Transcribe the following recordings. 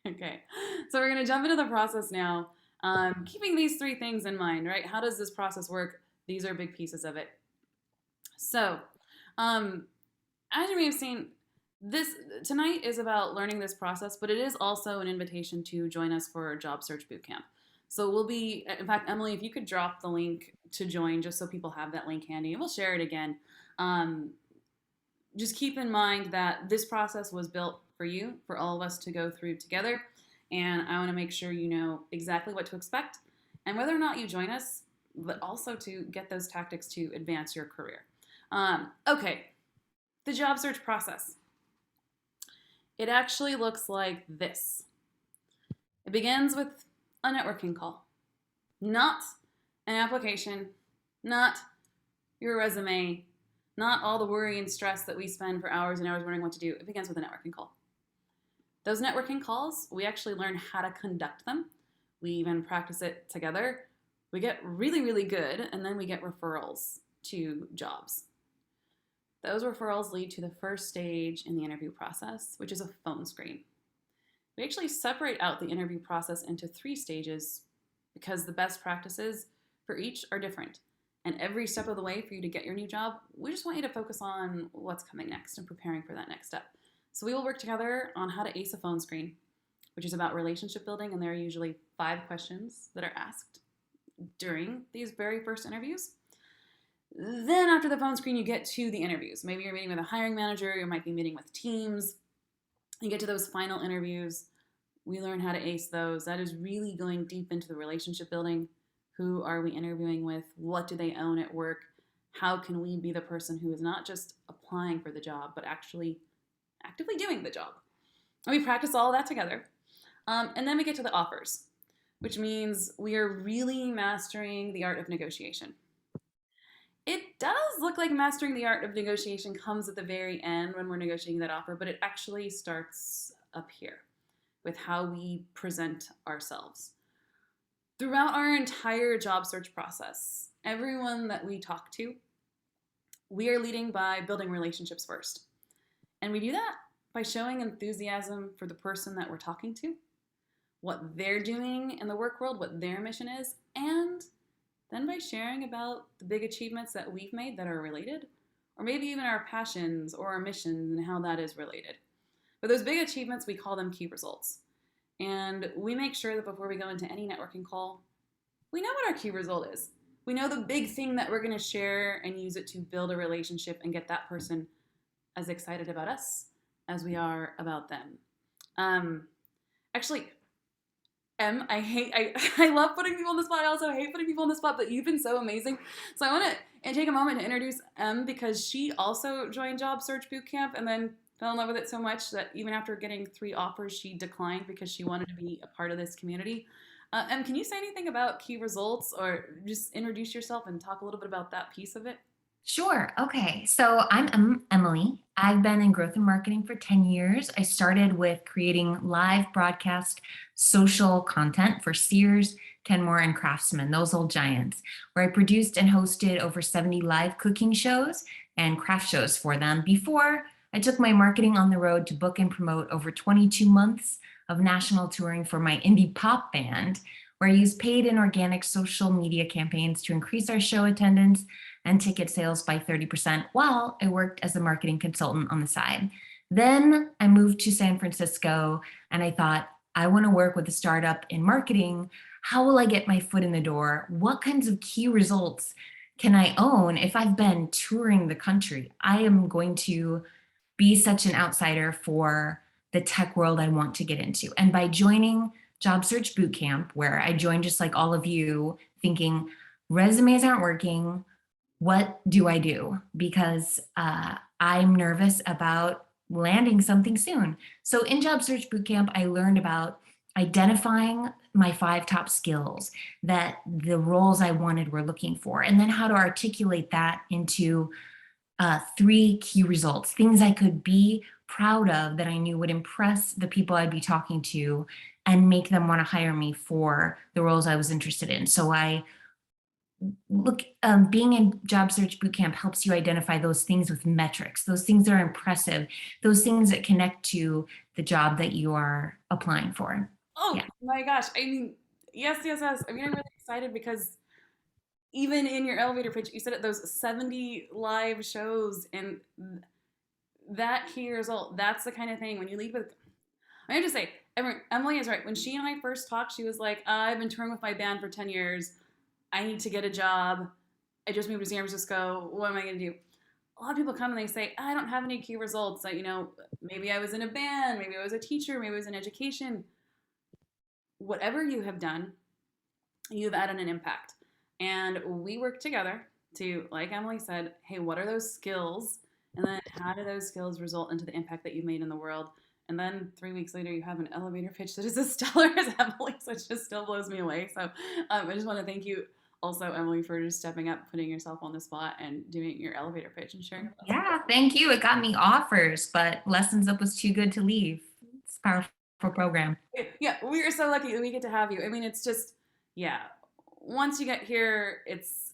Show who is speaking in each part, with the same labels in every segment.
Speaker 1: Okay, so we're gonna jump into the process now. Keeping these three things in mind, right? How does this process work? These are big pieces of it. So, um, as you may have seen, this tonight is about learning this process, but it is also an invitation to join us for a job search bootcamp. So we'll be, in fact, Emily, if you could drop the link to join, just so people have that link handy, and we'll share it again. Um, just keep in mind that this process was built for you, for all of us to go through together. And I want to make sure you know exactly what to expect and whether or not you join us, but also to get those tactics to advance your career. Okay, the job search process. It actually looks like this. It begins with a networking call, not an application, not your resume, not all the worry and stress that we spend for hours and hours wondering what to do. It begins with a networking call. Those networking calls, we actually learn how to conduct them. We even practice it together. We get really, really good, and then we get referrals to jobs. Those referrals lead to the first stage in the interview process, which is a phone screen. We actually separate out the interview process into three stages because the best practices for each are different. And every step of the way for you to get your new job, we just want you to focus on what's coming next and preparing for that next step. So we will work together on how to ace a phone screen, which is about relationship building, and there are usually 5 questions that are asked during these very first interviews. Then after the phone screen, you get to the interviews. Maybe you're meeting with a hiring manager, you might be meeting with teams. You get to those final interviews. We learn how to ace those. That is really going deep into the relationship building. Who are we interviewing with? What do they own at work? How can we be the person who is not just applying for the job, but actually actively doing the job? And we practice all of that together. And then we get to the offers, which means we are really mastering the art of negotiation. It does look like mastering the art of negotiation comes at the very end when we're negotiating that offer, but it actually starts up here with how we present ourselves. Throughout our entire job search process, everyone that we talk to, we are leading by building relationships first. And we do that by showing enthusiasm for the person that we're talking to, what they're doing in the work world, what their mission is, and then by sharing about the big achievements that we've made that are related, or maybe even our passions or our missions and how that is related. But those big achievements, we call them key results. And we make sure that before we go into any networking call, we know what our key result is. We know the big thing that we're going to share and use it to build a relationship and get that person as excited about us as we are about them. Actually, I love putting people on the spot. I also hate putting people on the spot, but you've been so amazing. So I want to take a moment to introduce because she also joined Job Search Bootcamp and then fell in love with it so much that even after getting 3 offers, she declined because she wanted to be a part of this community. Can you say anything about key results or just introduce yourself and talk a little bit about that piece of it?
Speaker 2: Sure. Okay. So I'm Emily. I've been in growth and marketing for 10 years. I started with creating live broadcast social content for Sears, Kenmore, and Craftsman, those old giants, where I produced and hosted over 70 live cooking shows and craft shows for them before I took my marketing on the road to book and promote over 22 months of national touring for my indie pop band, where I used paid and organic social media campaigns to increase our show attendance and ticket sales by 30% while I worked as a marketing consultant on the side. Then I moved to San Francisco and I thought, I want to work with a startup in marketing. How will I get my foot in the door? What kinds of key results can I own if I've been touring the country? I am going to be such an outsider for the tech world I want to get into. And by joining Job Search Bootcamp, where I joined just like all of you, thinking resumes aren't working, what do I do? Because I'm nervous about landing something soon. So in Job Search Bootcamp, I learned about identifying my 5 top skills that the roles I wanted were looking for, and then how to articulate that into 3 key results, things I could be proud of that I knew would impress the people I'd be talking to and make them want to hire me for the roles I was interested in. So I look, being in job search bootcamp helps you identify those things with metrics, those things that are impressive, those things that connect to the job that you are applying for.
Speaker 1: Oh
Speaker 2: Yeah.
Speaker 1: my gosh. I mean, yes, yes, yes. I mean, I'm really excited because even in your elevator pitch, you said it, those 70 live shows and that key result, that's the kind of thing when you lead with. I have to say, Emily is right. When she and I first talked, she was like, I've been touring with my band for 10 years. I need to get a job. I just moved to San Francisco. What am I going to do? A lot of people come and they say, I don't have any key results. Maybe I was in a band, maybe I was a teacher, maybe I was in education. Whatever you have done, you've added an impact. And we work together to, like Emily said, hey, what are those skills? And then how do those skills result into the impact that you've made in the world? And then 3 weeks later, you have an elevator pitch that is as stellar as Emily's, which just still blows me away. So I just want to thank you also, Emily, for just stepping up, putting yourself on the spot and doing your elevator pitch and sharing with us.
Speaker 2: Yeah, thank you. It got me offers, but Lessons Up was too good to leave. It's a powerful program.
Speaker 1: Yeah, we are so lucky that we get to have you. I mean, it's just, yeah, once you get here, it's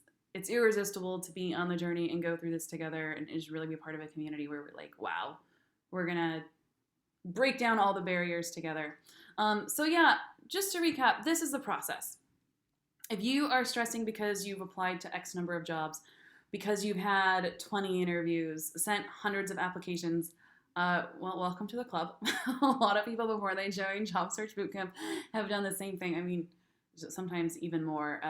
Speaker 1: irresistible to be on the journey and go through this together and just really be part of a community where we're like, wow, we're gonna break down all the barriers together. So yeah, just to recap, this is the process. If you are stressing because you've applied to X number of jobs, because you've had 20 interviews, sent hundreds of applications, well, welcome to the club. A lot of people before they join Job Search Bootcamp have done the same thing. I mean, sometimes even more.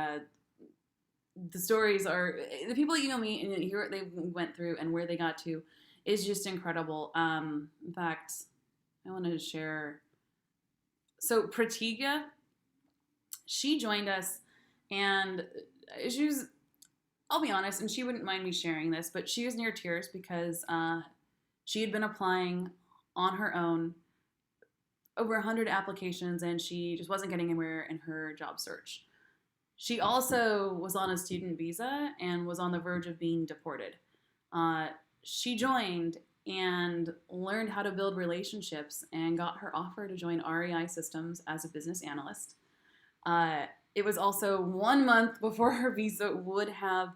Speaker 1: The stories are the people that you know me and hear what they went through and where they got to is just incredible. In fact, I want to share. So Pratiga, she joined us, and she was. I'll be honest, and she wouldn't mind me sharing this, but she was near tears because she had been applying on her own over 100 applications and she just wasn't getting anywhere in her job search. She also was on a student visa and was on the verge of being deported. Uh, she joined and learned how to build relationships and got her offer to join REI Systems as a business analyst. It was also 1 month before her visa would have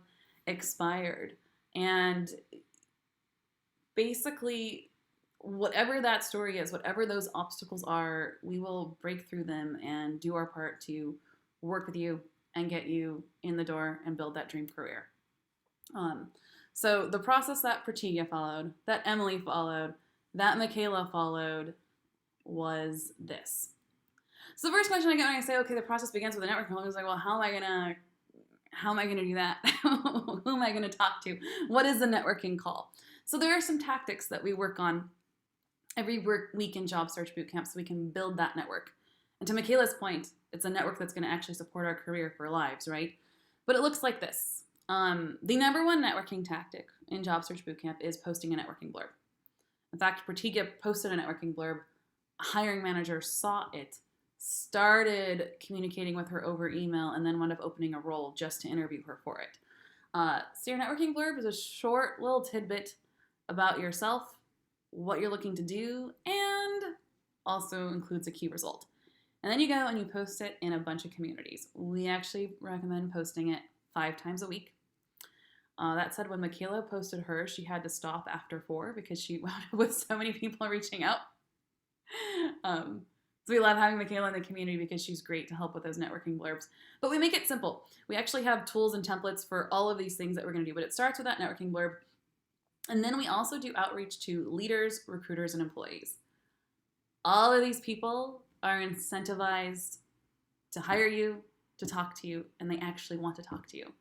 Speaker 1: expired. And basically, whatever that story is, whatever those obstacles are, we will break through them and do our part to work with you and get you in the door and build that dream career. Um, so the process that Pratiga followed, that Emily followed, that Michaela followed was this. So the first question I get when I say, okay, the process begins with a network call, I was like, well, how am I gonna do that? Who am I gonna talk to? What is the networking call? So there are some tactics that we work on every week in Job Search Bootcamp so we can build that network. And to Michaela's point, it's a network that's gonna actually support our career for lives, right? But it looks like this. The number one networking tactic in Job Search Bootcamp is posting a networking blurb. In fact, Pratiga posted a networking blurb. A hiring manager saw it, started communicating with her over email, and then wound up opening a role just to interview her for it. So your networking blurb is a short little tidbit about yourself, what you're looking to do, and also includes a key result. And then you go and you post it in a bunch of communities. We actually recommend posting it 5 times a week. That said, when Michaela posted hers, she had to stop after 4 because she wound up with so many people reaching out. So we love having Michaela in the community because she's great to help with those networking blurbs. But we make it simple. We actually have tools and templates for all of these things that we're going to do. But it starts with that networking blurb. And then we also do outreach to leaders, recruiters, and employees. All of these people are incentivized to hire you, to talk to you, and they actually want to talk to you.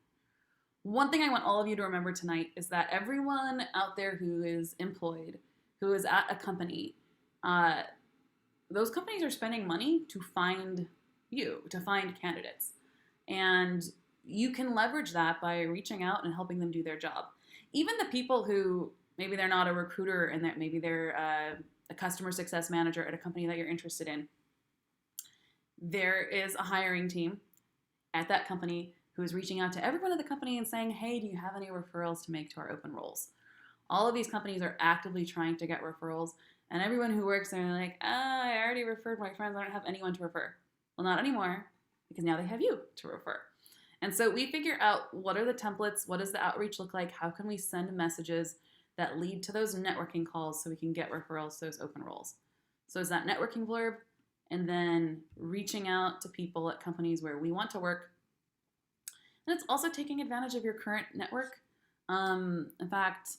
Speaker 1: One thing I want all of you to remember tonight is that everyone out there who is employed, who is at a company, those companies are spending money to find you, to find candidates. And you can leverage that by reaching out and helping them do their job. Even the people who maybe they're not a recruiter and that maybe they're a customer success manager at a company that you're interested in, there is a hiring team at that company who is reaching out to everyone at the company and saying, hey, do you have any referrals to make to our open roles? All of these companies are actively trying to get referrals, and everyone who works there, they're like, I already referred my friends. I don't have anyone to refer. Well, not anymore, because now they have you to refer. And so we figure out what are the templates, what does the outreach look like, how can we send messages that lead to those networking calls so we can get referrals to those open roles. So it's that networking blurb, and then reaching out to people at companies where we want to work. And it's also taking advantage of your current network. In fact,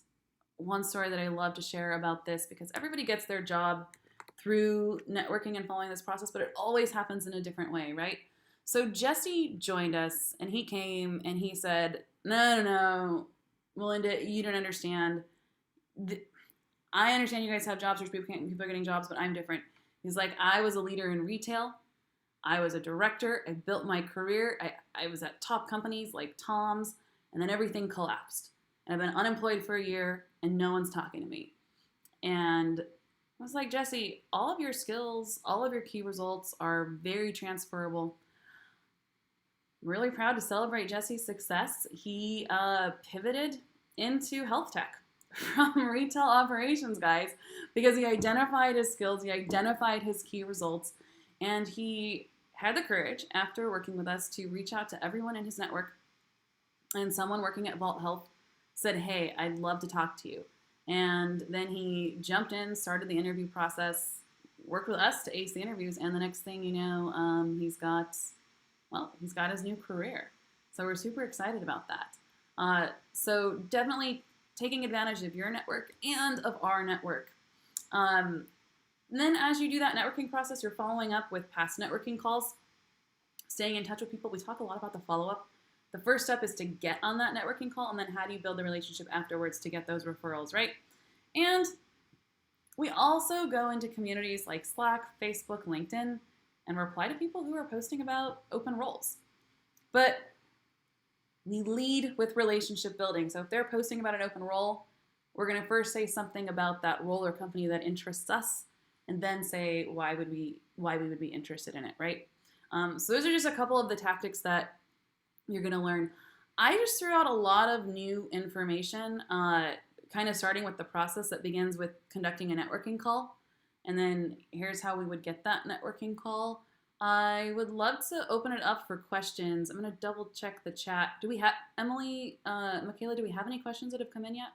Speaker 1: one story that I love to share about this, because everybody gets their job through networking and following this process, but it always happens in a different way, right? So Jesse joined us, and he came and he said, no, Melinda, you don't understand. I understand you guys have jobs, people are getting jobs, but I'm different. He's like, I was a leader in retail. I was a director. I built my career. I was at top companies like Tom's, and then everything collapsed. And I've been unemployed for a year, and no one's talking to me. And I was like, Jesse, all of your skills, all of your key results are very transferable. I'm really proud to celebrate Jesse's success. He pivoted into health tech from retail operations, guys, because he identified his skills, he identified his key results, and he had the courage, after working with us, to reach out to everyone in his network. And someone working at Vault Health said, hey, I'd love to talk to you. And then he jumped in, started the interview process, worked with us to ace the interviews, and the next thing you know, he's got his new career. So we're super excited about that. So definitely taking advantage of your network and of our network. Then as you do that networking process, you're following up with past networking calls, staying in touch with people. We talk a lot about the follow-up. The first step is to get on that networking call, and then how do you build the relationship afterwards to get those referrals, right? And we also go into communities like Slack, Facebook, LinkedIn, and reply to people who are posting about open roles. But we lead with relationship building. So if they're posting about an open role, we're going to first say something about that role or company that interests us, and then say why we would be interested in it, right? So those are just a couple of the tactics that you're going to learn. I just threw out a lot of new information, kind of starting with the process that begins with conducting a networking call. And then here's how we would get that networking call. I would love to open it up for questions. I'm going to double check the chat. Do we have, Emily, Michaela, do we have any questions that have come in yet?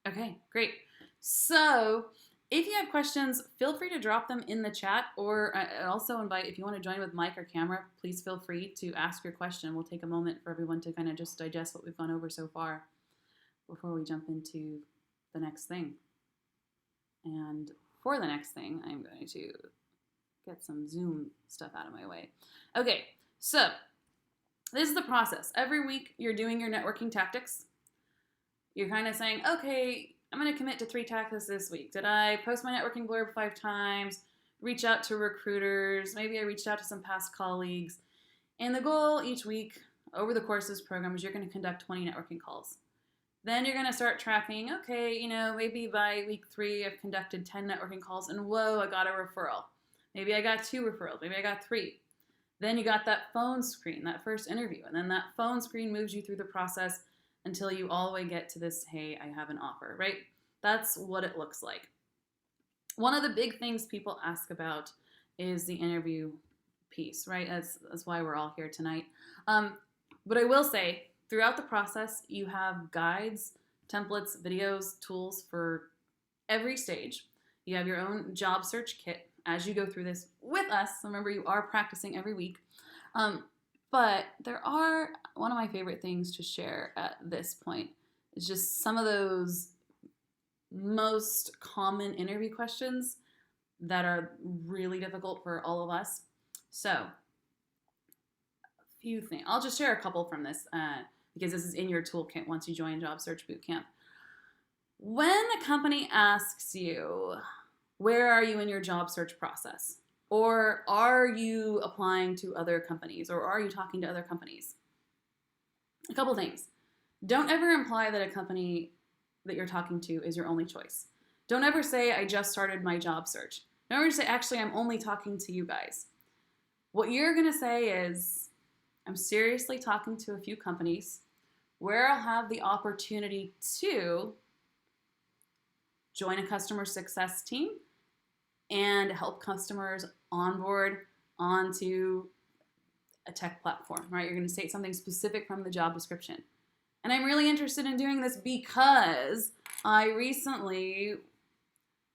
Speaker 1: Okay, great. So if you have questions, feel free to drop them in the chat, or I also invite, if you want to join with mic or camera, please feel free to ask your question. We'll take a moment for everyone to kind of just digest what we've gone over so far before we jump into the next thing. And for the next thing, I'm going to get some Zoom stuff out of my way. Okay, so this is the process. Every week you're doing your networking tactics. You're kind of saying, okay, I'm going to commit to 3 tactics this week. Did I post my networking blurb 5 times? Reach out to recruiters? Maybe I reached out to some past colleagues. And the goal each week over the course of this program is you're going to conduct 20 networking calls. Then you're going to start tracking, okay, maybe by week 3 I've conducted 10 networking calls, and whoa, I got a referral. Maybe I got 2 referrals. Maybe I got 3. Then you got that phone screen, that first interview. And then that phone screen moves you through the process until you all the way get to this, hey, I have an offer, right? That's what it looks like. One of the big things people ask about is the interview piece, right? That's why we're all here tonight. But I will say, throughout the process, you have guides, templates, videos, tools for every stage. You have your own job search kit as you go through this with us. Remember, you are practicing every week. But there are, one of my favorite things to share at this point is just some of those most common interview questions that are really difficult for all of us. So, a few things. I'll just share a couple from this because this is in your toolkit once you join Job Search Bootcamp. When a company asks you, where are you in your job search process? Or are you applying to other companies? Or are you talking to other companies? A couple things. Don't ever imply that a company that you're talking to is your only choice. Don't ever say, I just started my job search. Don't ever say, actually, I'm only talking to you guys. What you're going to say is, I'm seriously talking to a few companies where I'll have the opportunity to join a customer success team and help customers onboard onto a tech platform, right? You're going to state something specific from the job description. And I'm really interested in doing this because I recently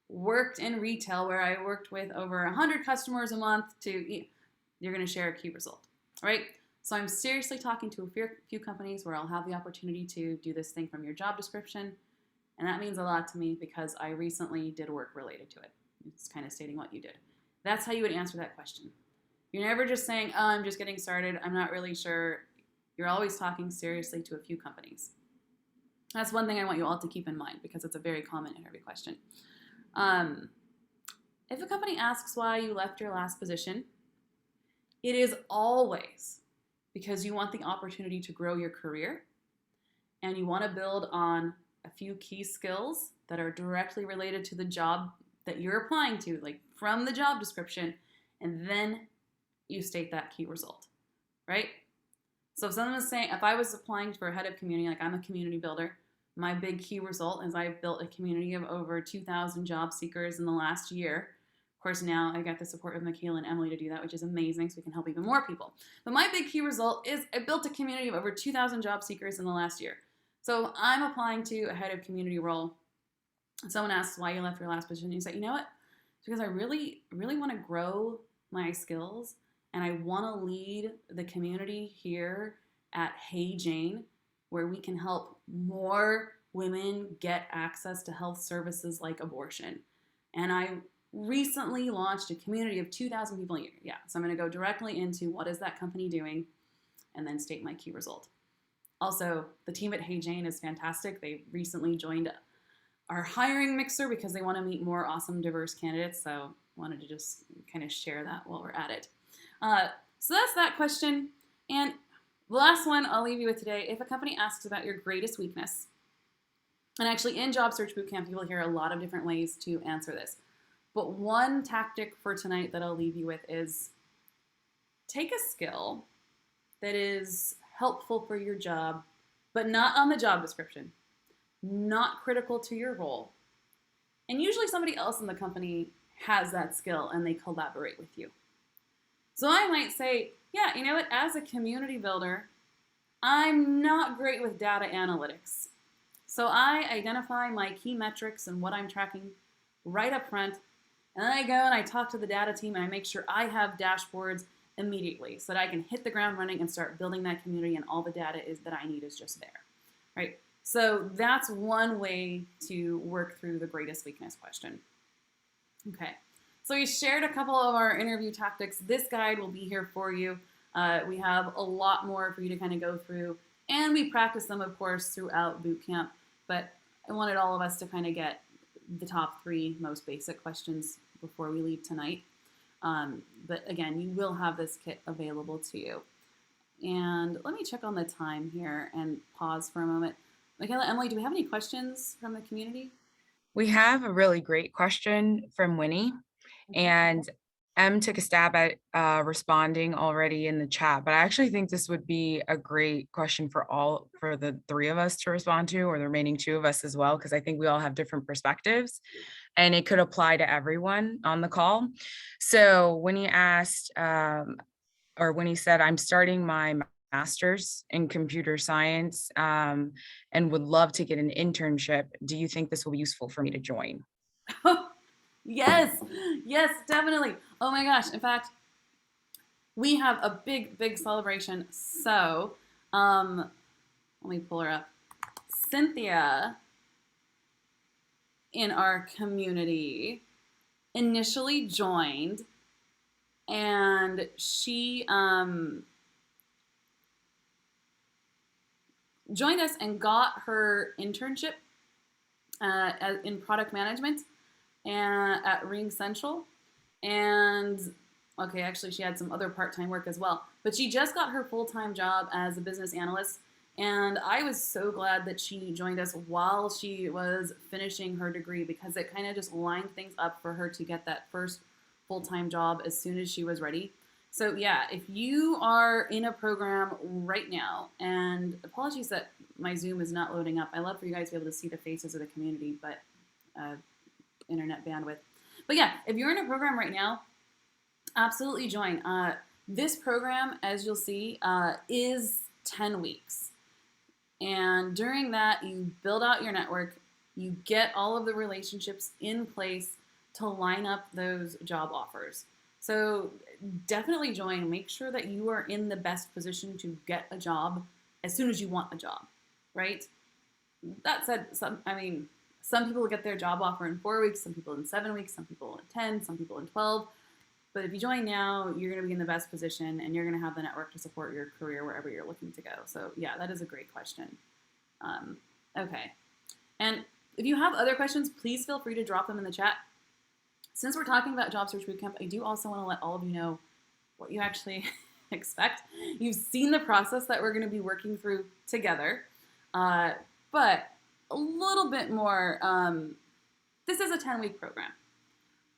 Speaker 1: worked in retail where I worked with over 100 customers a month you're going to share a key result, right? So I'm seriously talking to a few companies where I'll have the opportunity to do this thing from your job description. And that means a lot to me because I recently did work related to it. It's kind of stating what you did. That's how you would answer that question. You're never just saying, oh, I'm just getting started, I'm not really sure. You're always talking seriously to a few companies. That's one thing I want you all to keep in mind because it's a very common interview question. If a company asks why you left your last position, it is always because you want the opportunity to grow your career and you want to build on a few key skills that are directly related to the job that you're applying to, like from the job description, and then you state that key result, right? So if someone was saying, if I was applying for a head of community, like I'm a community builder, my big key result is I've built a community of over 2,000 job seekers in the last year. Of course, now I got the support of Michaela and Emily to do that, which is amazing, so we can help even more people. But my big key result is I built a community of over 2,000 job seekers in the last year. So I'm applying to a head of community role. Someone asks why you left your last position. You say, you know what? It's because I really, really want to grow my skills and I want to lead the community here at Hey Jane, where we can help more women get access to health services like abortion. And I recently launched a community of 2,000 people a year. Yeah, so I'm going to go directly into what is that company doing and then state my key result. Also, the team at Hey Jane is fantastic. They recently joined our hiring mixer because they want to meet more awesome, diverse candidates. So wanted to just kind of share that while we're at it. So that's that question. And the last one I'll leave you with today, if a company asks about your greatest weakness, and actually in Job Search Bootcamp, you will hear a lot of different ways to answer this. But one tactic for tonight that I'll leave you with is take a skill that is helpful for your job, but not on the job description, not critical to your role. And usually somebody else in the company has that skill and they collaborate with you. So I might say, yeah, you know what, as a community builder, I'm not great with data analytics. So I identify my key metrics and what I'm tracking right up front. And then I go and I talk to the data team and I make sure I have dashboards immediately so that I can hit the ground running and start building that community and all the data that I need is just there, right? So that's one way to work through the greatest weakness question. Okay, so we shared a couple of our interview tactics. This guide will be here for you. We have a lot more for you to kind of go through, and we practice them, of course, throughout boot camp, but I wanted all of us to kind of get the top 3 most basic questions before we leave tonight. But again, you will have this kit available to you. And let me check on the time here and pause for a moment. Michaela, Emily, do we have any questions from the community?
Speaker 3: We have a really great question from Winnie, and Em took a stab at responding already in the chat, but I actually think this would be a great question for the 3 of us to respond to, or the remaining 2 of us as well, because I think we all have different perspectives and it could apply to everyone on the call. So Winnie asked, or Winnie said, I'm starting my master's in computer science and would love to get an internship. Do you think this will be useful for me to join?
Speaker 1: Yes, definitely. Oh my gosh. In fact, we have a big celebration. So, let me pull her up. Cynthia in our community initially joined and she joined us and got her internship in product management and at Ring Central. And okay, actually she had some other part-time work as well, but she just got her full-time job as a business analyst. And I was so glad that she joined us while she was finishing her degree, because it kind of just lined things up for her to get that first full-time job as soon as she was ready. So yeah, if you are in a program right now, and apologies that my Zoom is not loading up. I love for you guys to be able to see the faces of the community, but internet bandwidth. But yeah, if you're in a program right now, absolutely join. This program, as you'll see, is 10 weeks. And during that, you build out your network, you get all of the relationships in place to line up those job offers. So definitely join. Make sure that you are in the best position to get a job as soon as you want a job, right? That said, some people get their job offer in 4 weeks, some people in 7 weeks, some people in 10, some people in 12. But if you join now, you're going to be in the best position and you're going to have the network to support your career wherever you're looking to go. So yeah, that is a great question. Okay. And if you have other questions, please feel free to drop them in the chat. Since we're talking about Job Search Bootcamp, I do also want to let all of you know what you actually expect. You've seen the process that we're going to be working through together, but a little bit more. This is a 10-week program.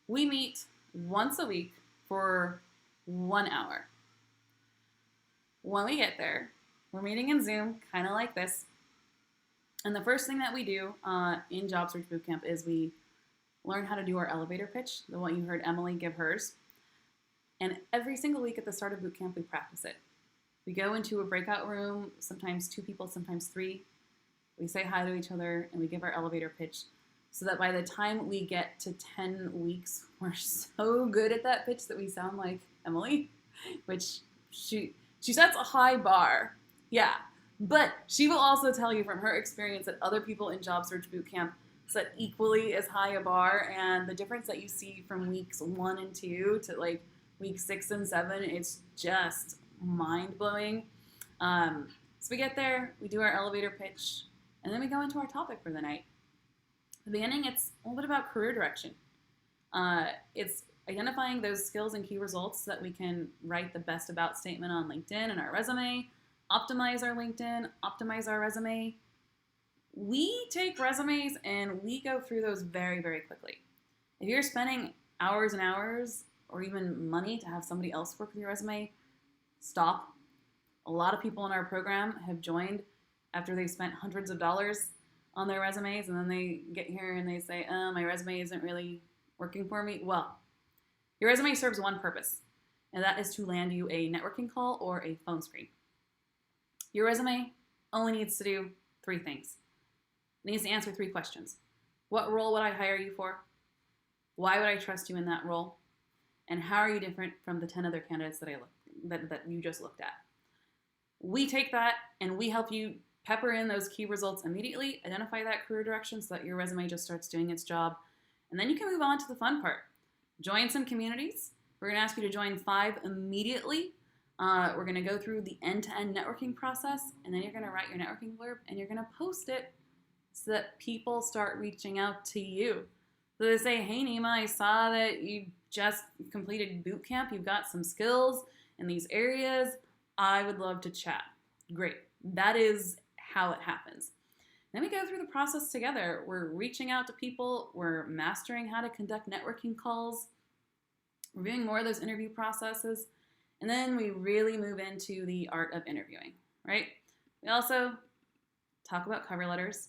Speaker 1: We meet once a week for 1 hour. When we get there, we're meeting in Zoom, kind of like this. And the first thing that we do in Job Search Bootcamp is we learn how to do our elevator pitch, the one you heard Emily give hers. And every single week at the start of bootcamp, we practice it. We go into a breakout room, sometimes 2 people, sometimes 3. We say hi to each other and we give our elevator pitch so that by the time we get to 10 weeks, we're so good at that pitch that we sound like Emily, which she sets a high bar. Yeah, but she will also tell you from her experience that other people in Job Search Bootcamp set equally as high a bar, and the difference that you see from weeks 1 and 2 to like week 6 and 7, it's just mind-blowing. So we get there, we do our elevator pitch, and then we go into our topic for the night. At the beginning, it's a little bit about career direction. It's identifying those skills and key results so that we can write the best about statement on LinkedIn and our resume, optimize our LinkedIn, optimize our resume. We take resumes and we go through those very, very quickly. If you're spending hours and hours or even money to have somebody else work with your resume, stop. A lot of people in our program have joined after they've spent hundreds of dollars on their resumes, and then they get here and they say, my resume isn't really working for me. Well, your resume serves one purpose, and that is to land you a networking call or a phone screen. Your resume only needs to do 3 things. It needs to answer 3 questions. What role would I hire you for? Why would I trust you in that role? And how are you different from the 10 other candidates that you just looked at? We take that and we help you pepper in those key results immediately, identify that career direction so that your resume just starts doing its job. And then you can move on to the fun part. Join some communities. We're going to ask you to join 5 immediately. We're going to go through the end-to-end networking process, and then you're going to write your networking blurb and you're going to post it so that people start reaching out to you. So they say, hey, Nima, I saw that you just completed boot camp. You've got some skills in these areas. I would love to chat. Great. That is how it happens. Then we go through the process together. We're reaching out to people. We're mastering how to conduct networking calls. We're doing more of those interview processes. And then we really move into the art of interviewing, right? We also talk about cover letters.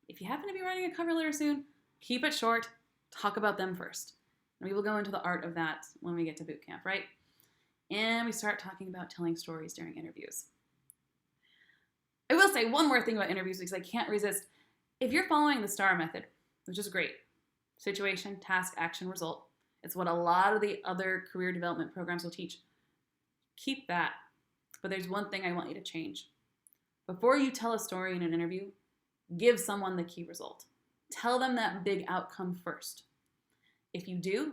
Speaker 1: If you happen to be writing a cover letter soon, keep it short. Talk about them first. And we will go into the art of that when we get to boot camp, right? And we start talking about telling stories during interviews. I will say one more thing about interviews because I can't resist. If you're following the STAR method, which is great, situation, task, action, result, it's what a lot of the other career development programs will teach. Keep that. But there's one thing I want you to change. Before you tell a story in an interview, give someone the key result. Tell them that big outcome first. If you do,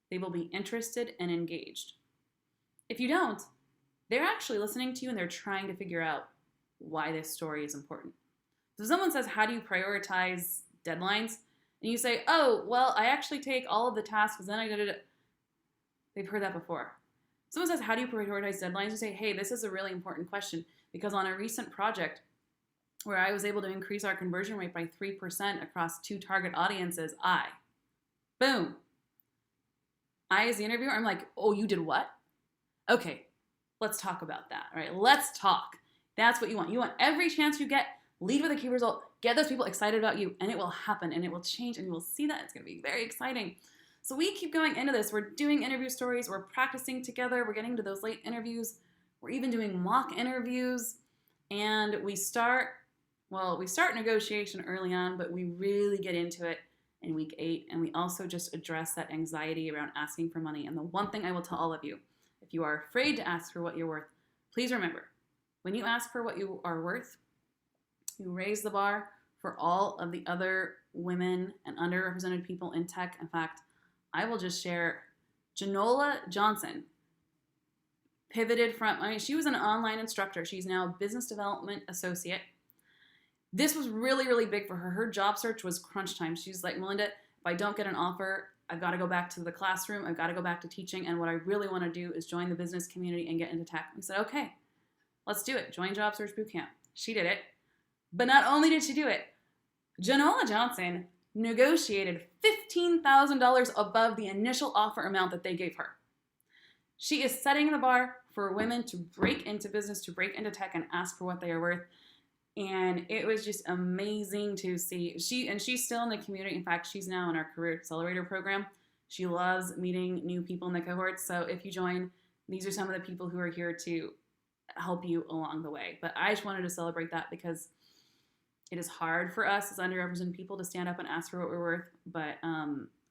Speaker 1: they will be interested and engaged. If you don't, they're actually listening to you and they're trying to figure out why this story is important. So if someone says, how do you prioritize deadlines? And you say, oh, well, I actually take all of the tasks, then I did it. They've heard that before. Someone says, how do you prioritize deadlines? You say, hey, this is a really important question because on a recent project where I was able to increase our conversion rate by 3% across 2 target audiences, boom. I, as the interviewer, I'm like, oh, you did what? Okay, let's talk about that, all right? Let's talk. That's what you want. You want every chance you get, lead with a key result, get those people excited about you, and it will happen, and it will change, and you will see that. It's going to be very exciting. So we keep going into this. We're doing interview stories. We're practicing together. We're getting to those late interviews. We're even doing mock interviews. And we start negotiation early on, but we really get into it in week 8. And we also just address that anxiety around asking for money. And the one thing I will tell all of you, if you are afraid to ask for what you're worth, please remember, when you ask for what you are worth, you raise the bar for all of the other women and underrepresented people in tech. In fact, I will just share Janola Johnson pivoted from, she was an online instructor. She's now a business development associate. This was really, really big for her. Her job search was crunch time. She's like, Melinda, if I don't get an offer, I've got to go back to the classroom. I've got to go back to teaching. And what I really want to do is join the business community and get into tech. We said, okay, let's do it. Join Job Search Bootcamp. She did it. But not only did she do it, Janola Johnson negotiated $15,000 above the initial offer amount that they gave her. She is setting the bar for women to break into business, to break into tech and ask for what they are worth. And it was just amazing to see. She's still in the community. In fact, she's now in our Career Accelerator program. She loves meeting new people in the cohorts. So if you join, these are some of the people who are here to help you along the way. But I just wanted to celebrate that because it is hard for us as underrepresented people to stand up and ask for what we're worth. But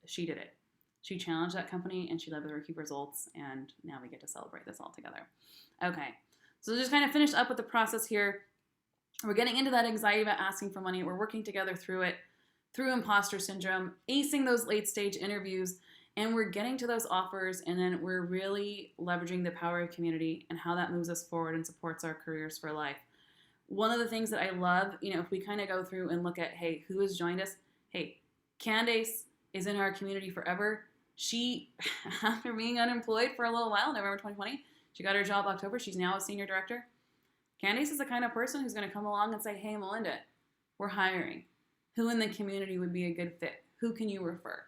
Speaker 1: she did it. She challenged that company and she led with her key results. And now we get to celebrate this all together. Okay, so just kind of finish up with the process here. We're getting into that anxiety about asking for money. We're working together through it, through imposter syndrome, acing those late stage interviews, and we're getting to those offers, and then we're really leveraging the power of community and how that moves us forward and supports our careers for life. One of the things that I love, if we kind of go through and look at, hey, who has joined us? Hey, Candace is in our community forever. She, after being unemployed for a little while, November 2020, she got her job October. She's now a senior director. Candace is the kind of person who's going to come along and say, hey, Melinda, we're hiring. Who in the community would be a good fit? Who can you refer?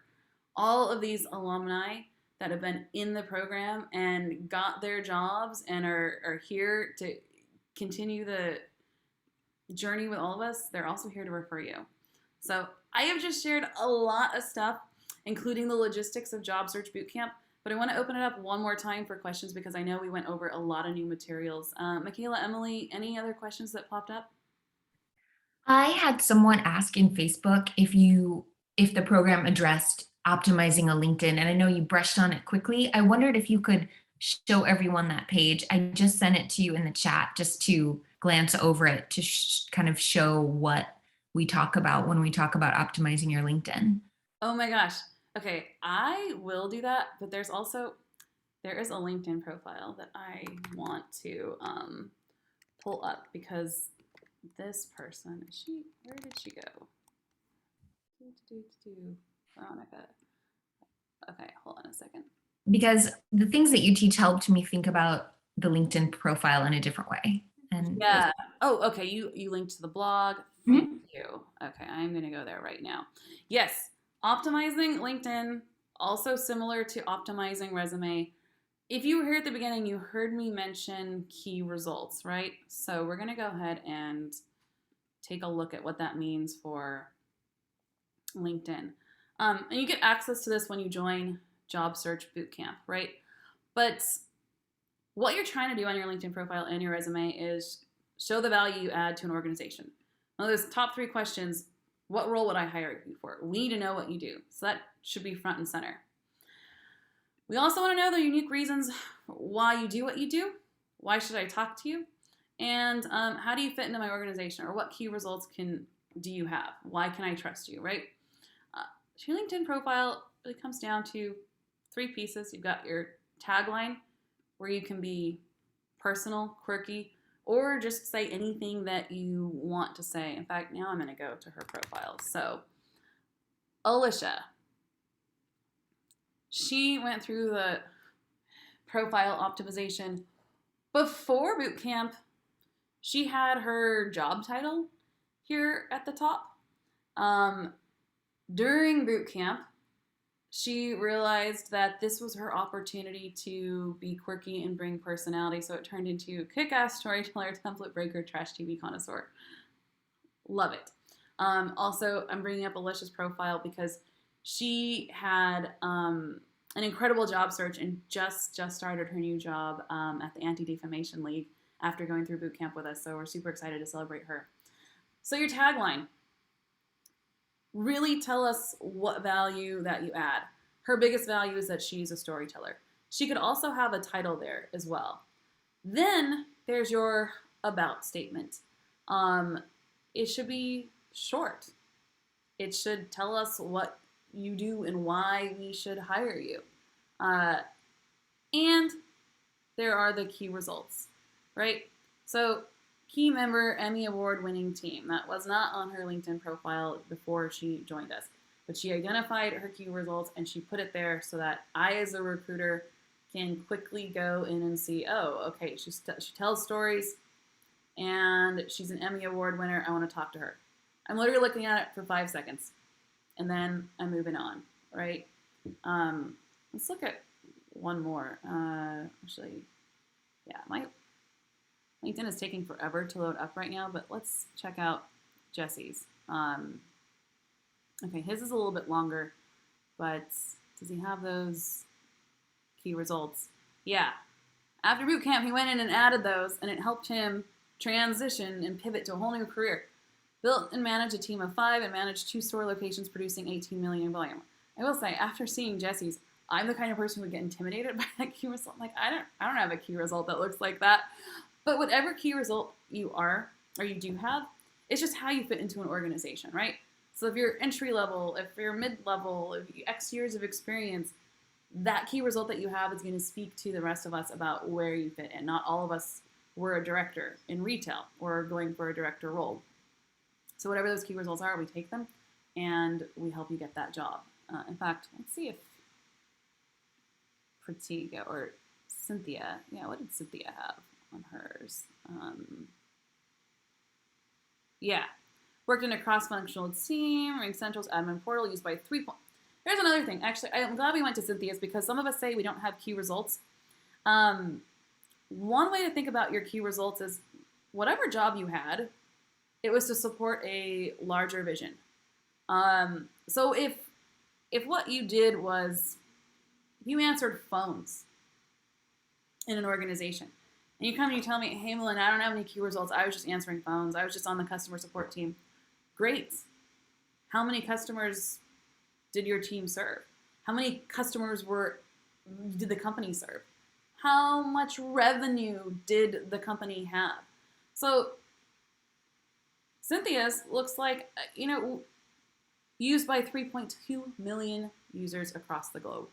Speaker 1: All of these alumni that have been in the program and got their jobs and are here to continue the journey with all of us, they're also here to refer you. So I have just shared a lot of stuff, including the logistics of Job Search Bootcamp. But I want to open it up one more time for questions because I know we went over a lot of new materials. Michaela, Emily, any other questions that popped up?
Speaker 2: I had someone ask in Facebook if the program addressed optimizing a LinkedIn, and I know you brushed on it quickly. I wondered if you could show everyone that page. I just sent it to you in the chat just to glance over it to kind of show what we talk about when we talk about optimizing your LinkedIn.
Speaker 1: Oh my gosh. Okay, I will do that, but there is a LinkedIn profile that I want to pull up because this person, where did she go? Veronica. Okay, hold on a second.
Speaker 2: Because the things that you teach helped me think about the LinkedIn profile in a different way. And
Speaker 1: yeah. Oh, okay. You linked to the blog. Thank you. Okay, I'm gonna go there right now. Yes. Optimizing LinkedIn, also similar to optimizing resume. If you were here at the beginning, you heard me mention key results, right? So we're going to go ahead and take a look at what that means for LinkedIn. And you get access to this when you join Job Search Bootcamp, right? But what you're trying to do on your LinkedIn profile and your resume is show the value you add to an organization. Now, those top 3 questions. What role would I hire you for? We need to know what you do. So that should be front and center. We also want to know the unique reasons why you do what you do. Why should I talk to you? And how do you fit into my organization? Or what key results do you have? Why can I trust you, right? Your LinkedIn profile really comes down to 3 pieces. You've got your tagline, where you can be personal, quirky, or just say anything that you want to say. In fact, now I'm going to go to her profile. So, Alicia, she went through the profile optimization. Before bootcamp, she had her job title here at the top. During bootcamp, she realized that this was her opportunity to be quirky and bring personality, so it turned into kick-ass storyteller, template breaker, trash TV connoisseur. Love it. Also, I'm bringing up Alicia's profile because She had an incredible job search and just started her new job at the Anti-Defamation League after going through boot camp with us. So we're super excited to celebrate her. So your tagline, really tell us what value that you add. Her biggest value is that she's a storyteller. She could also have a title there as well. Then there's your about statement. It should be short. It should tell us what you do and why we should hire you. And there are the key results, right? So, key member, Emmy Award winning team. That was not on her LinkedIn profile before she joined us. But she identified her key results and she put it there so that I, as a recruiter, can quickly go in and see, oh, okay, she tells stories and she's an Emmy Award winner. I want to talk to her. I'm literally looking at it for 5 seconds and then I'm moving on, right? Let's look at one more. Actually, yeah, my LinkedIn is taking forever to load up right now, but let's check out Jesse's. Okay, his is a little bit longer, but does he have those key results? Yeah. After boot camp, he went in and added those, and it helped him transition and pivot to a whole new career. Built and managed a team of 5 and managed 2 store locations producing 18 million in volume. I will say, after seeing Jesse's, I'm the kind of person who would get intimidated by that key result. Like, I don't have a key result that looks like that. But whatever key result you are, or you do have, it's just how you fit into an organization, right? So if you're entry level, if you're mid-level, if you X years of experience, that key result that you have is going to speak to the rest of us about where you fit in. Not all of us were a director in retail or going for a director role. So whatever those key results are, we take them and we help you get that job. In fact, let's see if Pratika or Cynthia, yeah, what did Cynthia have on hers? Yeah, worked in a cross-functional team, RingCentral's admin portal used by 3 point. Here's another thing. Actually, I'm glad we went to Cynthia's because some of us say we don't have key results. One way to think about your key results is whatever job you had, it was to support a larger vision. So if what you did was you answered phones in an organization, and you come and you tell me, hey, Melinda, I don't have any key results. I was just answering phones. I was just on the customer support team. Great. How many customers did your team serve? How many customers did the company serve? How much revenue did the company have? So Cynthia's looks like, used by 3.2 million users across the globe.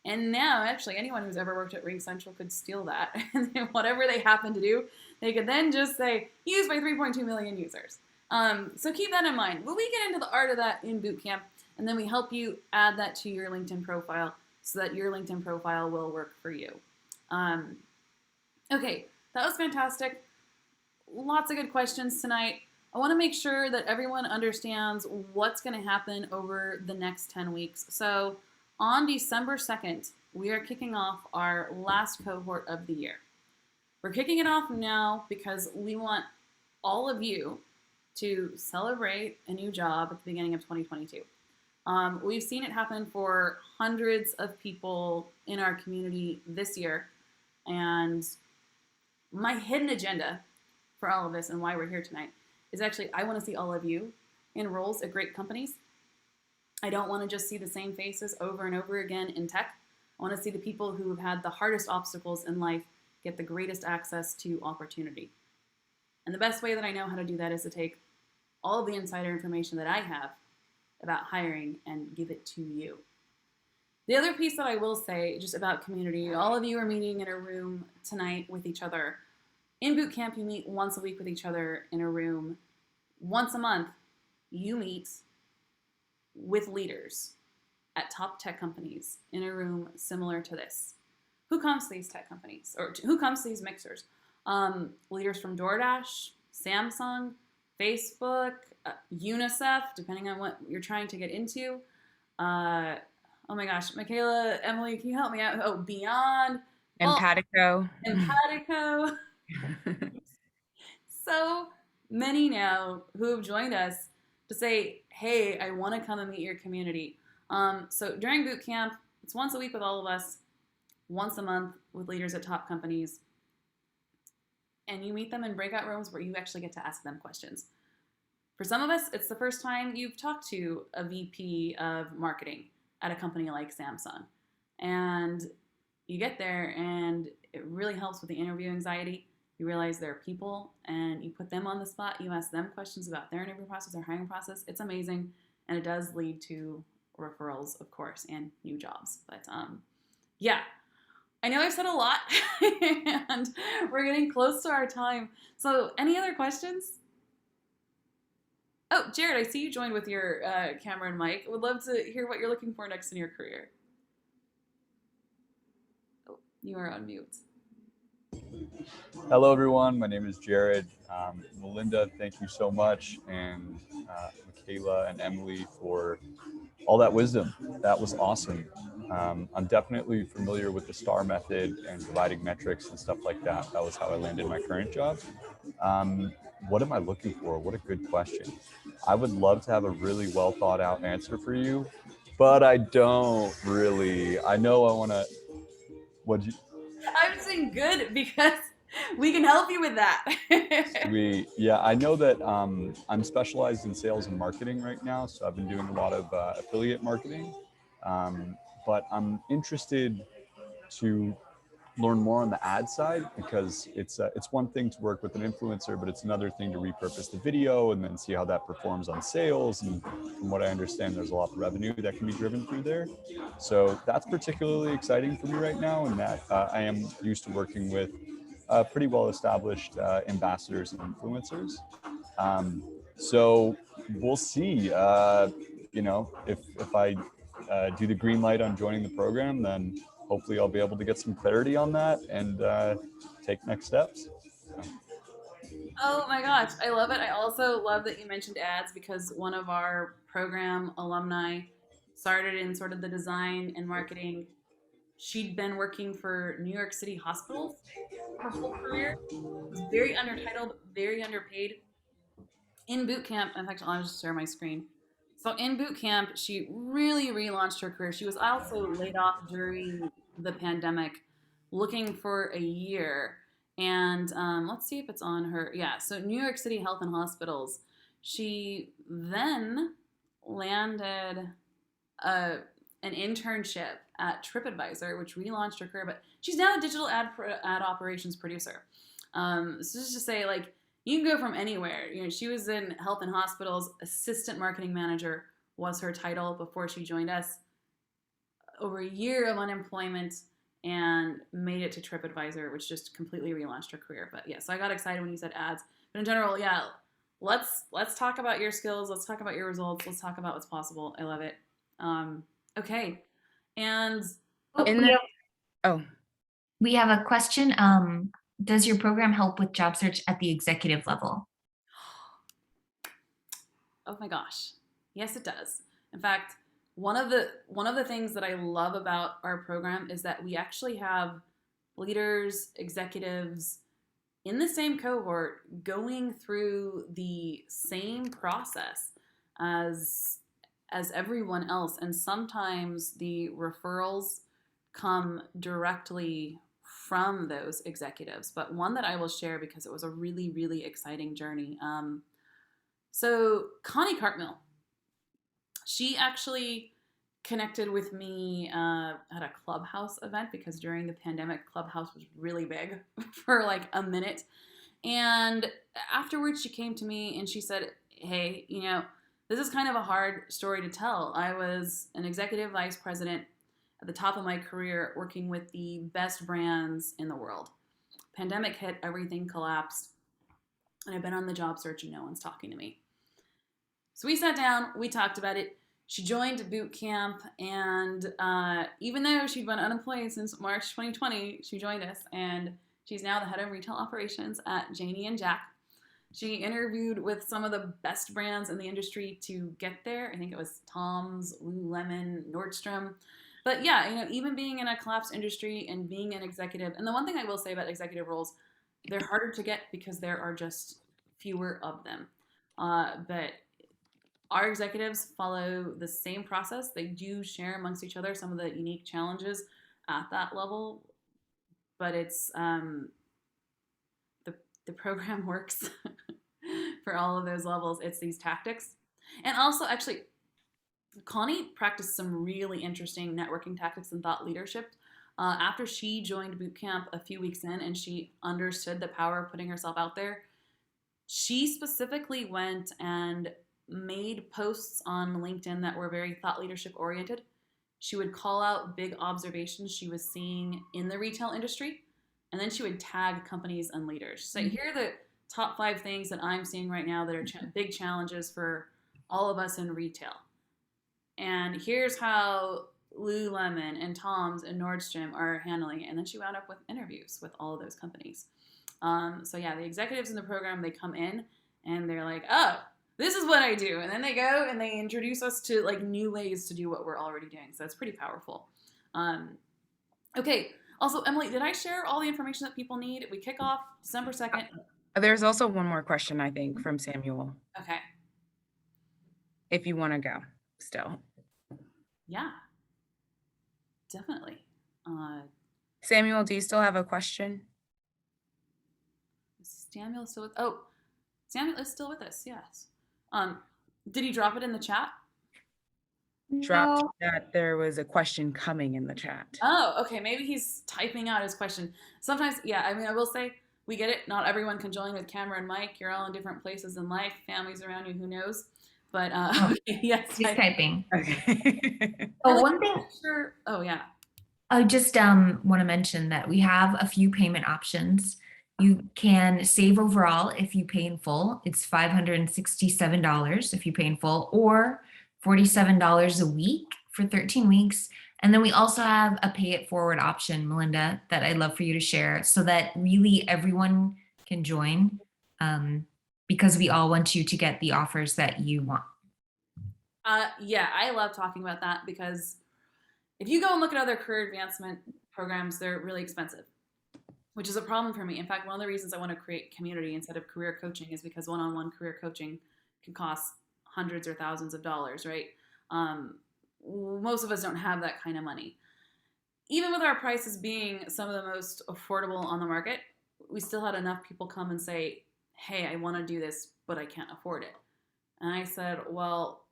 Speaker 1: And now, actually, anyone who's ever worked at RingCentral could steal that. And whatever they happen to do, they could then just say, used by 3.2 million users. So keep that in mind. But we get into the art of that in boot camp, and then we help you add that to your LinkedIn profile so that your LinkedIn profile will work for you. Okay, that was fantastic. Lots of good questions tonight. I want to make sure that everyone understands what's going to happen over the next 10 weeks. So on December 2nd, we are kicking off our last cohort of the year. We're kicking it off now because we want all of you to celebrate a new job at the beginning of 2022. We've seen it happen for hundreds of people in our community this year. And my hidden agenda for all of this and why we're here tonight is actually I want to see all of you in roles at great companies. I don't want to just see the same faces over and over again in tech. I want to see the people who have had the hardest obstacles in life get the greatest access to opportunity. And the best way that I know how to do that is to take all of the insider information that I have about hiring and give it to you. The other piece that I will say just about community, all of you are meeting in a room tonight with each other. In boot camp, you meet once a week with each other in a room. Once a month, you meet with leaders at top tech companies in a room similar to this. Who comes to these tech companies? Or who comes to these mixers? Leaders from DoorDash, Samsung, Facebook, UNICEF, depending on what you're trying to get into. Oh my gosh, Michaela, Emily, can you help me out? Oh, Beyond.
Speaker 3: Empatico.
Speaker 1: Empatico. So many now who have joined us to say, hey, I want to come and meet your community. So during boot camp, it's once a week with all of us, once a month with leaders at top companies. And you meet them in breakout rooms where you actually get to ask them questions. For some of us, it's the first time you've talked to a VP of marketing at a company like Samsung. And you get there and it really helps with the interview anxiety. You realize they're people and you put them on the spot. You ask them questions about their interview process, their hiring process. It's amazing. And it does lead to referrals, of course, and new jobs. But yeah, I know I've said a lot and we're getting close to our time. So any other questions? Oh, Jared, I see you joined with your camera and mic. Would love to hear what you're looking for next in your career. Oh, you are on mute.
Speaker 4: Hello, everyone. My name is Jared. Melinda, thank you so much. And Michaela and Emily for all that wisdom. That was awesome. I'm definitely familiar with the STAR method and providing metrics and stuff like that. That was how I landed my current job. What am I looking for? What a good question. I would love to have a really well thought out answer for you, but I don't really. I know I want to. What'd you?
Speaker 1: I'm saying good because we can help you with that.
Speaker 4: Yeah, I know that I'm specialized in sales and marketing right now, so I've been doing a lot of affiliate marketing, but I'm interested to learn more on the ad side because it's one thing to work with an influencer, but it's another thing to repurpose the video and then see how that performs on sales. And from what I understand, there's a lot of revenue that can be driven through there. So that's particularly exciting for me right now, and that I am used to working with pretty well-established ambassadors and influencers. So we'll see. If I do the green light on joining the program, then hopefully I'll be able to get some clarity on that and take next steps.
Speaker 1: Oh my gosh, I love it. I also love that you mentioned ads because one of our program alumni started in sort of the design and marketing. She'd been working for New York City hospitals her whole career. Was very undertitled, very underpaid. In boot camp, in fact, I'll just share my screen. So in boot camp, she really relaunched her career. She was also laid off during the pandemic, looking for a year. And let's see if it's on her. Yeah, so New York City Health and Hospitals. She then landed an internship at TripAdvisor, which relaunched her career. But she's now a digital ad operations producer. So just to say, like, you can go from anywhere. You know, she was in health and hospitals. Assistant marketing manager was her title before she joined us. Over a year of unemployment and made it to TripAdvisor, which just completely relaunched her career. But yeah, so I got excited when you said ads. But in general, yeah, let's talk about your skills. Let's talk about your results. Let's talk about what's possible. I love it. Okay, and
Speaker 2: We have a question. Does your program help with job search at the executive level?
Speaker 1: Oh my gosh. Yes, it does. In fact, one of the things that I love about our program is that we actually have leaders, executives in the same cohort going through the same process as everyone else, and sometimes the referrals come directly from those executives. But one that I will share because it was a really, really exciting journey. So Connie Cartmill, she actually connected with me at a Clubhouse event because during the pandemic, Clubhouse was really big for like a minute. And afterwards, she came to me and she said, hey, you know, this is kind of a hard story to tell. I was an executive vice president at the top of my career working with the best brands in the world. Pandemic hit, everything collapsed, and I've been on the job search and no one's talking to me. So we sat down, we talked about it. She joined boot camp, and even though she'd been unemployed since March 2020, she joined us, and she's now the head of retail operations at Janie and Jack. She interviewed with some of the best brands in the industry to get there. I think it was Tom's, Lululemon, Nordstrom. But yeah, you know, even being in a collapsed industry and being an executive, and the one thing I will say about executive roles, they're harder to get because there are just fewer of them. But Our executives follow the same process. They do share amongst each other some of the unique challenges at that level, but it's the program works for all of those levels. It's these tactics. And also, actually, Connie practiced some really interesting networking tactics and thought leadership. After she joined bootcamp a few weeks in and she understood the power of putting herself out there, she specifically went and made posts on LinkedIn that were very thought leadership oriented. She would call out big observations she was seeing in the retail industry, and then she would tag companies and leaders. So here are the top 5 things that I'm seeing right now that are big challenges for all of us in retail. And here's how Lululemon and Tom's and Nordstrom are handling it. And then she wound up with interviews with all of those companies. So yeah, the executives in the program, they come in and they're like, oh, this is what I do. And then they go and they introduce us to like new ways to do what we're already doing. So that's pretty powerful. Okay. Also, Emily, did I share all the information that people need? We kick off December 2nd.
Speaker 3: There's also one more question, I think, from Samuel,
Speaker 1: Okay.
Speaker 3: if you want to go still.
Speaker 1: Yeah. Definitely.
Speaker 3: Samuel, do you still have a question?
Speaker 1: Samuel is still with Samuel is still with us, yes. Did he drop it in the chat?
Speaker 3: Dropped that there was a question coming in the chat.
Speaker 1: Oh, okay. Maybe he's typing out his question. Sometimes, yeah, I mean, I will say, we get it. Not everyone can join with camera and mic. You're all in different places in life. Families around you, who knows? But yes.
Speaker 2: He's typing.
Speaker 3: Okay.
Speaker 2: Oh, one thing.
Speaker 1: Sure. Oh, yeah.
Speaker 2: I just want to mention that we have a few payment options. You can save overall if you pay in full. It's $567 if you pay in full, or $47 a week for 13 weeks. And then we also have a pay it forward option, Melinda, that I'd love for you to share so that really everyone can join, because we all want you to get the offers that you want.
Speaker 1: Yeah, I love talking about that because if you go and look at other career advancement programs, they're really expensive, which is a problem for me. In fact, one of the reasons I want to create community instead of career coaching is because one-on-one career coaching can cost hundreds or thousands of dollars, right? Most of us don't have that kind of money. Even with our prices being some of the most affordable on the market, we still had enough people come and say, hey, I want to do this, but I can't afford it. And I said, well,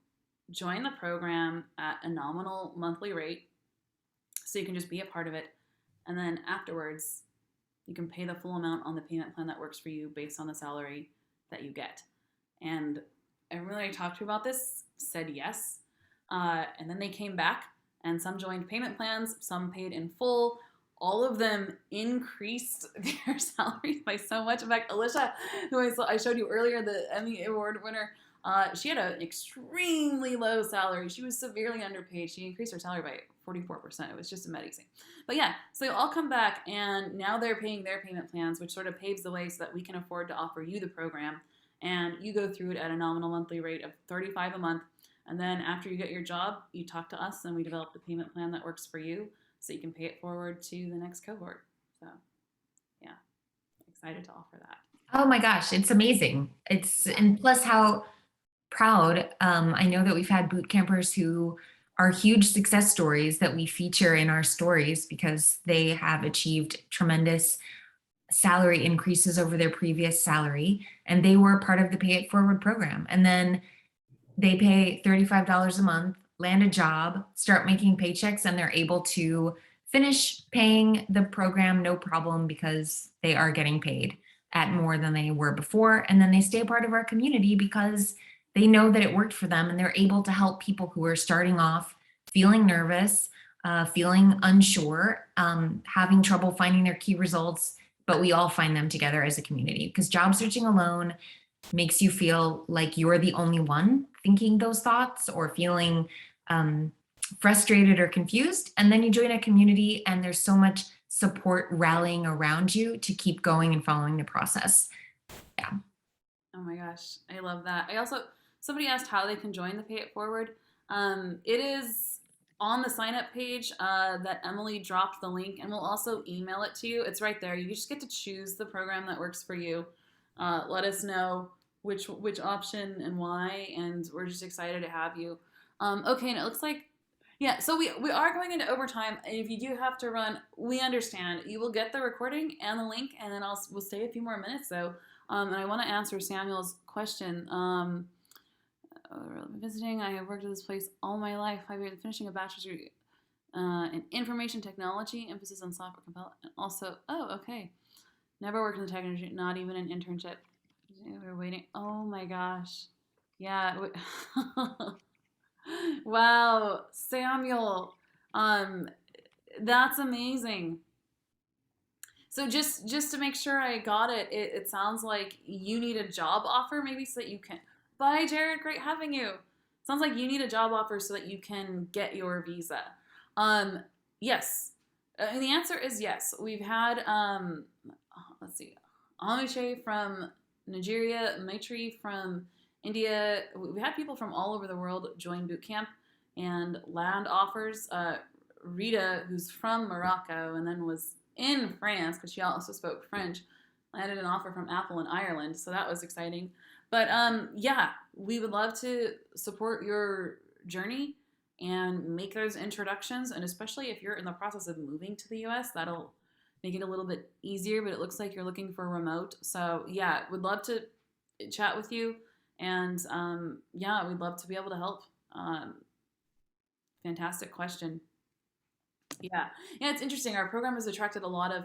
Speaker 1: join the program at a nominal monthly rate so you can just be a part of it. And then afterwards, you can pay the full amount on the payment plan that works for you based on the salary that you get. And everyone I talked to about this said yes. And then they came back and some joined payment plans, some paid in full. All of them increased their salaries by so much. In fact, Alicia, who I showed you earlier, the Emmy Award winner, she had an extremely low salary. She was severely underpaid. She increased her salary by 44%. It was just amazing. But yeah, so they all come back and now they're paying their payment plans, which sort of paves the way so that we can afford to offer you the program. And you go through it at a nominal monthly rate of $35 a month. And then after you get your job, you talk to us and we develop the payment plan that works for you so you can pay it forward to the next cohort. So yeah, excited to offer that.
Speaker 2: Oh my gosh, it's amazing. And plus how proud, I know that we've had boot campers who are huge success stories that we feature in our stories because they have achieved tremendous salary increases over their previous salary, and they were part of the Pay It Forward program. And then they pay $35 a month, land a job, start making paychecks, and they're able to finish paying the program no problem because they are getting paid at more than they were before. And then they stay a part of our community because they know that it worked for them and they're able to help people who are starting off feeling nervous, feeling unsure, having trouble finding their key results, but we all find them together as a community because job searching alone makes you feel like you're the only one thinking those thoughts or feeling frustrated or confused. And then you join a community and there's so much support rallying around you to keep going and following the process. Yeah.
Speaker 1: Oh my gosh, I love that. Somebody asked how they can join the Pay It Forward. It is on the sign up page that Emily dropped the link, and we'll also email it to you. It's right there. You just get to choose the program that works for you. Let us know which option and why, and we're just excited to have you. Okay, and it looks like yeah, so we are going into overtime. And if you do have to run, we understand. You will get the recording and the link, and then we'll stay a few more minutes though. And I want to answer Samuel's question. Visiting, I have worked at this place all my life. I've been finishing a bachelor's degree in information technology, emphasis on software development. And also, oh, okay. Never worked in the tech industry, not even an internship. We're waiting. Oh my gosh. Yeah. Wow, Samuel. That's amazing. So just to make sure I got it, it sounds like you need a job offer maybe so that you can. Bye, Jared. Great having you. Sounds like you need a job offer so that you can get your visa. Yes. And the answer is yes. We've had let's see, Amishe from Nigeria, Maitri from India. We had people from all over the world join boot camp and land offers. Rita, who's from Morocco and then was in France because she also spoke French, landed an offer from Apple in Ireland, so that was exciting. But yeah, we would love to support your journey and make those introductions, and especially if you're in the process of moving to the US, that'll make it a little bit easier. But it looks like you're looking for remote, so yeah, would love to chat with you, and yeah, we'd love to be able to help. Fantastic question. Yeah, yeah, it's interesting. Our program has attracted a lot of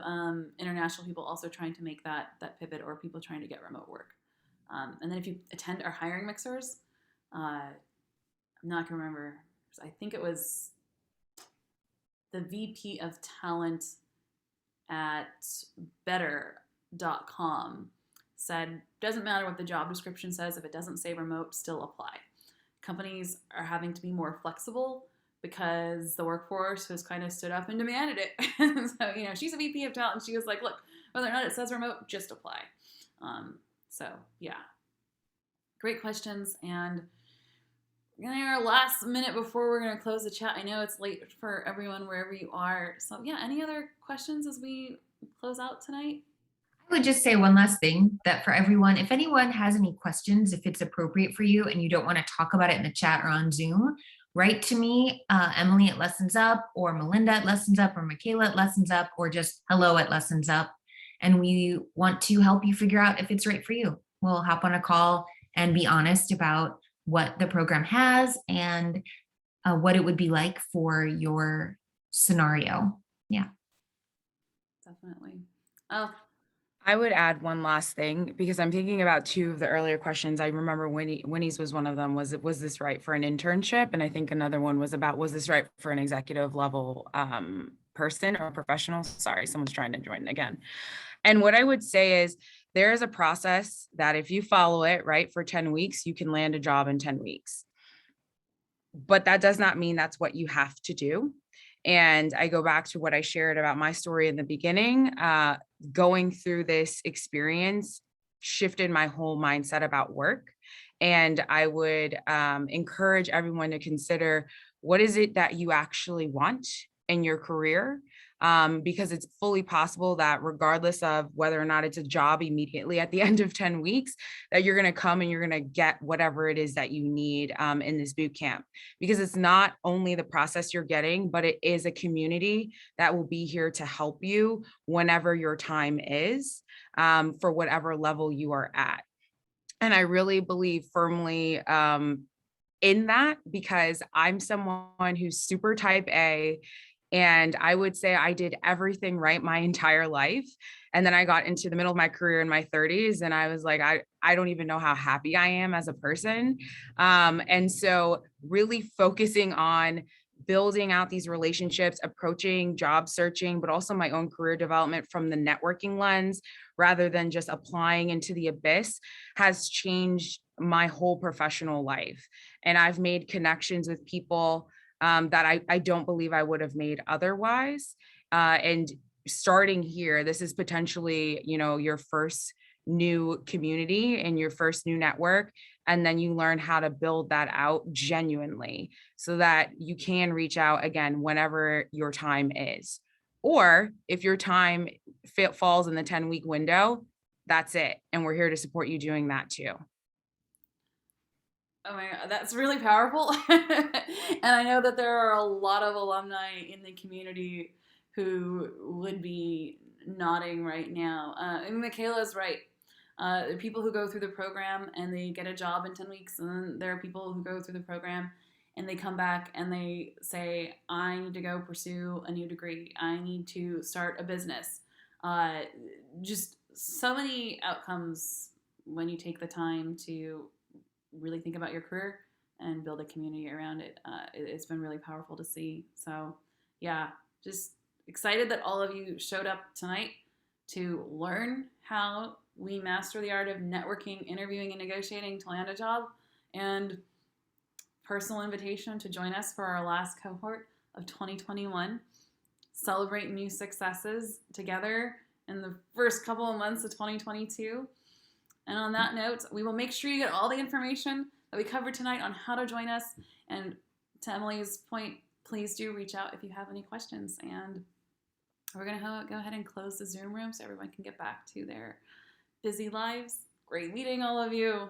Speaker 1: international people also trying to make that pivot, or people trying to get remote work. And then if you attend our hiring mixers, I'm not gonna remember. I think it was the VP of talent at better.com said, doesn't matter what the job description says, if it doesn't say remote, still apply. Companies are having to be more flexible because the workforce has kind of stood up and demanded it. So, you know, she's a VP of talent, and she was like, look, whether or not it says remote, just apply. So, yeah. Great questions. And we're going to our last minute before we're going to close the chat. I know it's late for everyone wherever you are. So, yeah, any other questions as we close out tonight?
Speaker 2: I would just say one last thing, that for everyone, if anyone has any questions, if it's appropriate for you and you don't want to talk about it in the chat or on Zoom, write to me, Emily at Lessons Up, or Melinda at Lessons Up, or Michaela at Lessons Up, or just hello at Lessons Up. And we want to help you figure out if it's right for you. We'll hop on a call and be honest about what the program has and what it would be like for your scenario. Yeah.
Speaker 1: Definitely. Oh,
Speaker 3: I would add one last thing, because I'm thinking about two of the earlier questions. I remember Winnie's was one of them. Was this right for an internship? And I think another one was about, was this right for an executive level person or professional? Sorry, someone's trying to join again. And what I would say is, there is a process that if you follow it right for 10 weeks, you can land a job in 10 weeks. But that does not mean that's what you have to do. And I go back to what I shared about my story in the beginning. Going through this experience shifted my whole mindset about work. And I would encourage everyone to consider, what is it that you actually want in your career? Because it's fully possible that regardless of whether or not it's a job immediately at the end of 10 weeks, that you're going to come and you're going to get whatever it is that you need in this boot camp. Because it's not only the process you're getting, but it is a community that will be here to help you whenever your time is, for whatever level you are at. And I really believe firmly in that, because I'm someone who's super type A. And I would say I did everything right my entire life. And then I got into the middle of my career in my 30s, and I was like, I don't even know how happy I am as a person. And so really focusing on building out these relationships, approaching job searching, but also my own career development from the networking lens, rather than just applying into the abyss, has changed my whole professional life. And I've made connections with people that I don't believe I would have made otherwise. And starting here, this is potentially, you know, your first new community and your first new network. And then you learn how to build that out genuinely so that you can reach out again whenever your time is. Or if your time falls in the 10-week window, that's it. And we're here to support you doing that too.
Speaker 1: Oh my God, that's really powerful. And I know that there are a lot of alumni in the community who would be nodding right now. And Michaela's right. There are people who go through the program and they get a job in 10 weeks, and then there are people who go through the program and they come back and they say, I need to go pursue a new degree. I need to start a business. Uh, just so many outcomes when you take the time to really think about your career and build a community around it. It's been really powerful to see. So, yeah, just excited that all of you showed up tonight to learn how we master the art of networking, interviewing, and negotiating to land a job. And personal invitation to join us for our last cohort of 2021. Celebrate new successes together in the first couple of months of 2022. And on that note, we will make sure you get all the information that we covered tonight on how to join us. And to Emily's point, please do reach out if you have any questions. And we're going to go ahead and close the Zoom room so everyone can get back to their busy lives. Great meeting all of you.